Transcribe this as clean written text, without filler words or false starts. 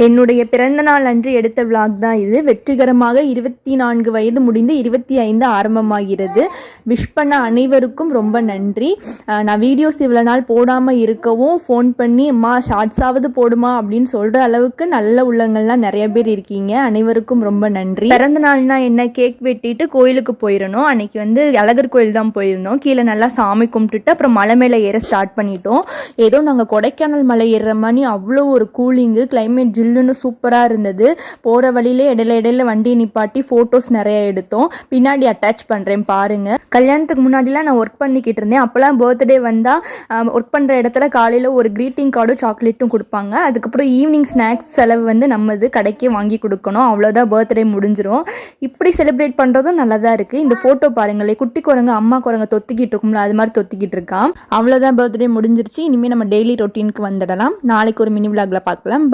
என்னுடைய பிறந்த நாள் அன்று எடுத்த விளாக் தான் இது. வெற்றிகரமாக 24 வயது முடிந்து 25 ஆரம்பமாகிறது. விஷ் பண்ண அனைவருக்கும் ரொம்ப நன்றி. நான் வீடியோஸ் இவ்வளோ நாள் போடாமல் இருக்கவும் ஃபோன் பண்ணி அம்மா ஷார்ட்ஸாவது போடுமா அப்படின்னு சொல்கிற அளவுக்கு நல்ல உள்ளங்கள்லாம் நிறைய பேர் இருக்கீங்க. அனைவருக்கும் ரொம்ப நன்றி. பிறந்த நாள்னா என்ன, கேக் வெட்டிட்டு கோயிலுக்கு போயிடணும். அன்னைக்கு வந்து அழகர் கோயில் தான் போயிருந்தோம். கீழே நல்லா சாமி கும்பிட்டுட்டு அப்புறம் மலை மேலே ஏற ஸ்டார்ட் பண்ணிட்டோம். ஏதோ நாங்கள் கொடைக்கானல் மலை ஏறுற மாதிரி அவ்வளோ ஒரு கூலிங்கு, கிளைமேட் ஜில்லுன்னு சூப்பராக இருந்தது. போகிற வழியிலே இடையில வண்டியை நிப்பாட்டி ஃபோட்டோஸ் நிறைய எடுத்தோம். பின்னாடி அட்டாச் பண்ணுறேன் பாருங்கள். கல்யாணத்துக்கு முன்னாடிலாம் நான் ஒர்க் பண்ணிக்கிட்டு இருந்தேன். அப்போலாம் பர்த்டே வந்தால் ஒர்க் பண்ணுற இடத்துல காலையில் ஒரு க்ரீட்டிங் கார்டும் சாக்லேட்டும் கொடுப்பாங்க. அதுக்கப்புறம் ஈவினிங் ஸ்நாக்ஸ் செலவு வந்து நம்மது கடைக்கே வாங்கி கொடுக்கணும். அவ்வளோதான், பர்த்டே முடிஞ்சிடும். இப்படி செலிப்ரேட் பண்ணுறதும் நல்லா தான் இருக்குது. இந்த ஃபோட்டோ பாருங்களேன், குட்டி குரங்கு அம்மா குரங்க தொத்திக்கிட்டு இருக்கும்ல, அது மாதிரி தொத்திக்கிட்டு இருக்கான். அவ்வளோதான், பர்த்டே முடிஞ்சிருச்சு. இனிமேல் நம்ம டெய்லி ரொட்டீனுக்கு வந்துடலாம். நாளைக்கு ஒரு மினி விளாக்ல பார்க்கலாம்.